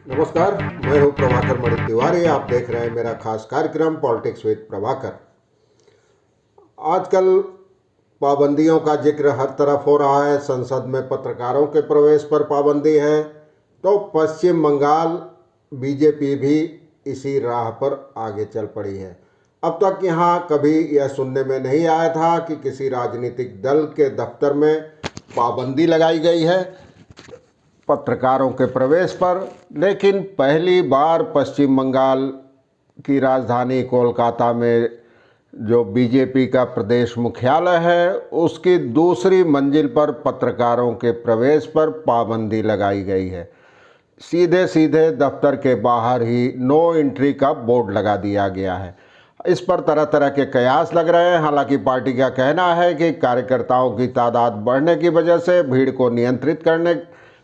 नमस्कार, मैं हूं प्रभाकर मणि तिवारी। आप देख रहे हैं मेरा खास कार्यक्रम पॉलिटिक्स विद प्रभाकर। आजकल पाबंदियों का जिक्र हर तरफ हो रहा है। संसद में पत्रकारों के प्रवेश पर पाबंदी है, तो पश्चिम बंगाल बीजेपी भी इसी राह पर आगे चल पड़ी है। अब तक यहां कभी यह सुनने में नहीं आया था कि किसी राजनीतिक दल के दफ्तर में पाबंदी लगाई गई है पत्रकारों के प्रवेश पर, लेकिन पहली बार पश्चिम बंगाल की राजधानी कोलकाता में जो बीजेपी का प्रदेश मुख्यालय है उसकी दूसरी मंजिल पर पत्रकारों के प्रवेश पर पाबंदी लगाई गई है। सीधे सीधे दफ्तर के बाहर ही नो एंट्री का बोर्ड लगा दिया गया है। इस पर तरह तरह के कयास लग रहे हैं। हालांकि पार्टी का कहना है कि कार्यकर्ताओं की तादाद बढ़ने की वजह से भीड़ को नियंत्रित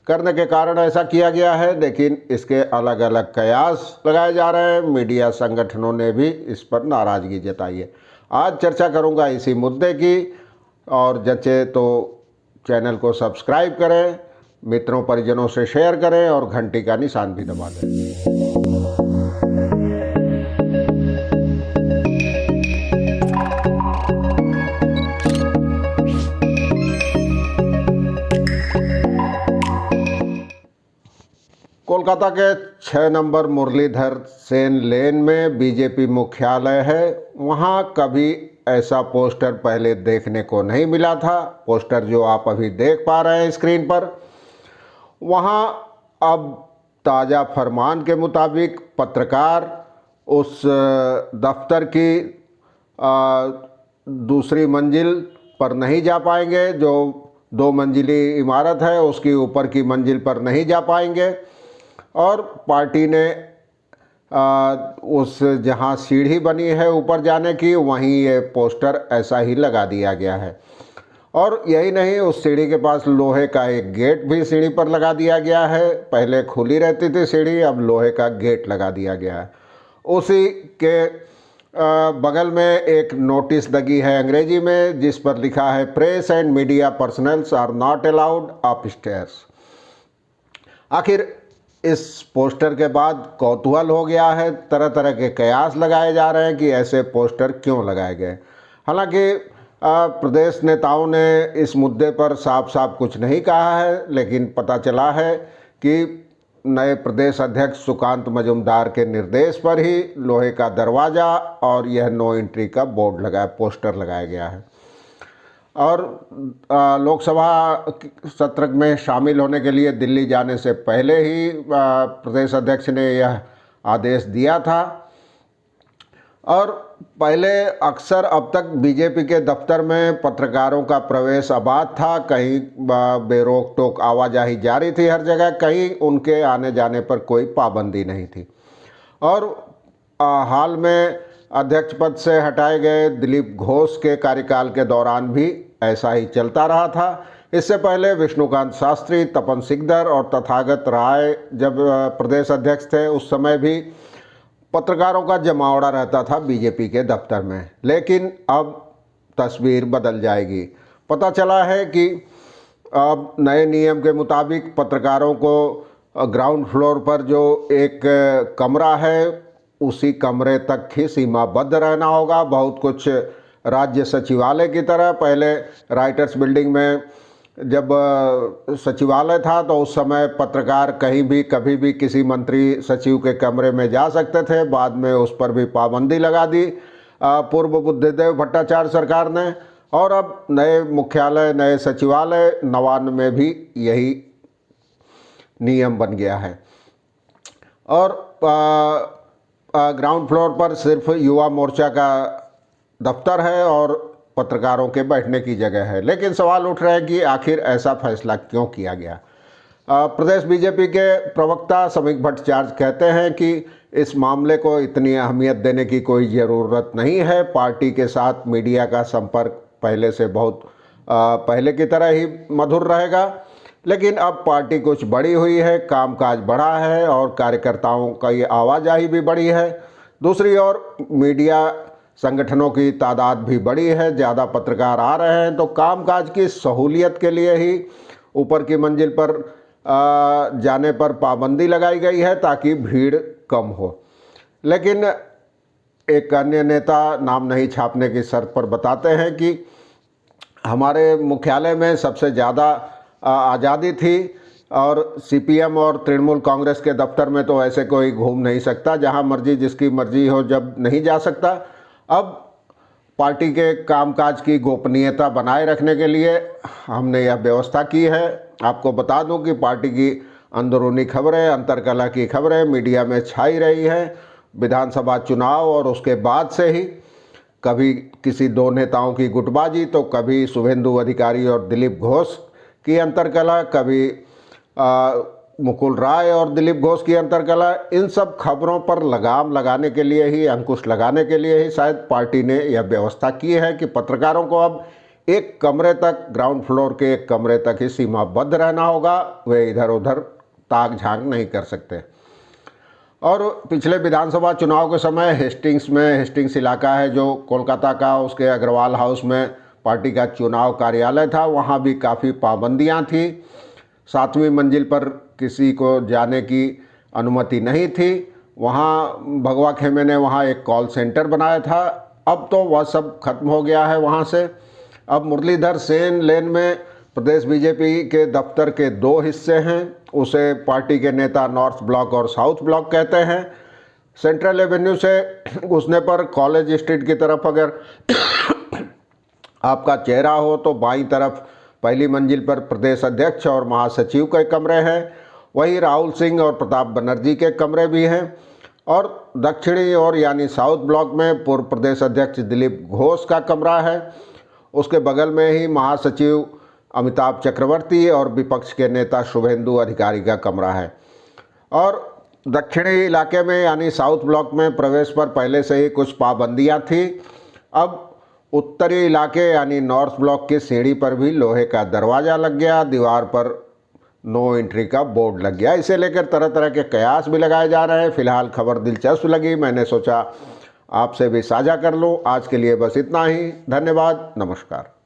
करने के कारण ऐसा किया गया है, लेकिन इसके अलग अलग कयास लगाए जा रहे हैं। मीडिया संगठनों ने भी इस पर नाराज़गी जताई है। आज चर्चा करूंगा इसी मुद्दे की, और जचे तो चैनल को सब्सक्राइब करें, मित्रों परिजनों से शेयर करें और घंटी का निशान भी दबा दें। कोलकाता के 6 नंबर मुरलीधर सेन लेन में बीजेपी मुख्यालय है। वहाँ कभी ऐसा पोस्टर पहले देखने को नहीं मिला था। पोस्टर जो आप अभी देख पा रहे हैं स्क्रीन पर, वहाँ अब ताज़ा फरमान के मुताबिक पत्रकार उस दफ्तर की दूसरी मंजिल पर नहीं जा पाएंगे। जो 2 मंजिली इमारत है उसकी ऊपर की मंजिल पर नहीं जा पाएंगे, और पार्टी ने उस जहां सीढ़ी बनी है ऊपर जाने की, वहीं ये पोस्टर ऐसा ही लगा दिया गया है। और यही नहीं, उस सीढ़ी के पास लोहे का एक गेट भी सीढ़ी पर लगा दिया गया है। पहले खुली रहती थी सीढ़ी, अब लोहे का गेट लगा दिया गया है। उसी के बगल में एक नोटिस लगी है अंग्रेजी में, जिस पर लिखा है press and media personals are not allowed upstairs. आखिर इस पोस्टर के बाद कौतूहल हो गया है। तरह तरह के कयास लगाए जा रहे हैं कि ऐसे पोस्टर क्यों लगाए गए। हालांकि प्रदेश नेताओं ने इस मुद्दे पर साफ साफ कुछ नहीं कहा है, लेकिन पता चला है कि नए प्रदेश अध्यक्ष सुकांत मजूमदार के निर्देश पर ही लोहे का दरवाज़ा और यह नो एंट्री का बोर्ड पोस्टर लगाया गया है। और लोकसभा सत्र में शामिल होने के लिए दिल्ली जाने से पहले ही प्रदेश अध्यक्ष ने यह आदेश दिया था। और पहले अक्सर अब तक बीजेपी के दफ्तर में पत्रकारों का प्रवेश अबाध था। कहीं बेरोक टोक आवाजाही जारी थी हर जगह, कहीं उनके आने जाने पर कोई पाबंदी नहीं थी। और हाल में अध्यक्ष पद से हटाए गए दिलीप घोष के कार्यकाल के दौरान भी ऐसा ही चलता रहा था। इससे पहले विष्णुकांत शास्त्री, तपन सिकदर और तथागत राय जब प्रदेश अध्यक्ष थे, उस समय भी पत्रकारों का जमावड़ा रहता था बीजेपी के दफ्तर में। लेकिन अब तस्वीर बदल जाएगी। पता चला है कि अब नए नियम के मुताबिक पत्रकारों को ग्राउंड फ्लोर पर जो एक कमरा है उसी कमरे तक ही सीमाबद्ध रहना होगा। बहुत कुछ राज्य सचिवालय की तरह, पहले राइटर्स बिल्डिंग में जब सचिवालय था तो उस समय पत्रकार कहीं भी कभी भी किसी मंत्री सचिव के कमरे में जा सकते थे। बाद में उस पर भी पाबंदी लगा दी पूर्व बुद्धदेव भट्टाचार्य सरकार ने। और अब नए मुख्यालय, नए सचिवालय 99 में भी यही नियम बन गया है। और ग्राउंड फ्लोर पर सिर्फ युवा मोर्चा का दफ्तर है और पत्रकारों के बैठने की जगह है। लेकिन सवाल उठ रहे हैं कि आखिर ऐसा फैसला क्यों किया गया। प्रदेश बीजेपी के प्रवक्ता समीक भट्टाचार्य कहते हैं कि इस मामले को इतनी अहमियत देने की कोई ज़रूरत नहीं है। पार्टी के साथ मीडिया का संपर्क पहले से बहुत पहले की तरह ही मधुर रहेगा, लेकिन अब पार्टी कुछ बड़ी हुई है, कामकाज बढ़ा है और कार्यकर्ताओं का ये आवाजाही भी बढ़ी है। दूसरी ओर मीडिया संगठनों की तादाद भी बढ़ी है, ज़्यादा पत्रकार आ रहे हैं, तो कामकाज की सहूलियत के लिए ही ऊपर की मंजिल पर जाने पर पाबंदी लगाई गई है ताकि भीड़ कम हो। लेकिन एक अन्य नेता नाम नहीं छापने की शर्त पर बताते हैं कि हमारे मुख्यालय में सबसे ज़्यादा आज़ादी थी और सीपीएम और तृणमूल कांग्रेस के दफ्तर में तो ऐसे कोई घूम नहीं सकता, जहां मर्जी जिसकी मर्जी हो जब नहीं जा सकता। अब पार्टी के कामकाज की गोपनीयता बनाए रखने के लिए हमने यह व्यवस्था की है। आपको बता दूं कि पार्टी की अंदरूनी खबरें, अंतरकलह की खबरें मीडिया में छाई रही हैं विधानसभा चुनाव और उसके बाद से ही। कभी किसी दो नेताओं की गुटबाजी, तो कभी शुभेंदु अधिकारी और दिलीप घोष की अंतरकलह, कभी मुकुल राय और दिलीप घोष की अंतरकलह। इन सब खबरों पर लगाम लगाने के लिए ही, अंकुश लगाने के लिए ही शायद पार्टी ने यह व्यवस्था की है कि पत्रकारों को अब एक कमरे तक, ग्राउंड फ्लोर के एक कमरे तक ही सीमाबद्ध रहना होगा, वे इधर उधर ताक झांक नहीं कर सकते। और पिछले विधानसभा चुनाव के समय हेस्टिंग्स इलाका है जो कोलकाता का, उसके अग्रवाल हाउस में पार्टी का चुनाव कार्यालय था, वहाँ भी काफ़ी पाबंदियाँ थी। 7वीं मंजिल पर किसी को जाने की अनुमति नहीं थी। वहाँ भगवा खेमे ने वहाँ एक कॉल सेंटर बनाया था, अब तो वह सब खत्म हो गया है वहाँ से। अब मुरलीधर सेन लेन में प्रदेश बीजेपी के दफ्तर के 2 हिस्से हैं। उसे पार्टी के नेता नॉर्थ ब्लॉक और साउथ ब्लॉक कहते हैं। सेंट्रल एवेन्यू से घुसने पर कॉलेज स्ट्रीट की तरफ अगर आपका चेहरा हो तो बाईं तरफ पहली मंजिल पर प्रदेश अध्यक्ष और महासचिव के कमरे हैं। वहीं राहुल सिंह और प्रताप बनर्जी के कमरे भी हैं। और दक्षिणी ओर यानी साउथ ब्लॉक में पूर्व प्रदेश अध्यक्ष दिलीप घोष का कमरा है। उसके बगल में ही महासचिव अमिताभ चक्रवर्ती और विपक्ष के नेता शुभेंदु अधिकारी का कमरा है। और दक्षिणी इलाके में यानी साउथ ब्लॉक में प्रवेश पर पहले से ही कुछ पाबंदियां थी। अब उत्तरी इलाके यानी नॉर्थ ब्लॉक की सीढ़ी पर भी लोहे का दरवाज़ा लग गया, दीवार पर नो एंट्री का बोर्ड लग गया। इसे लेकर तरह तरह के कयास भी लगाए जा रहे हैं। फिलहाल खबर दिलचस्प लगी, मैंने सोचा आपसे भी साझा कर लूँ। आज के लिए बस इतना ही। धन्यवाद, नमस्कार।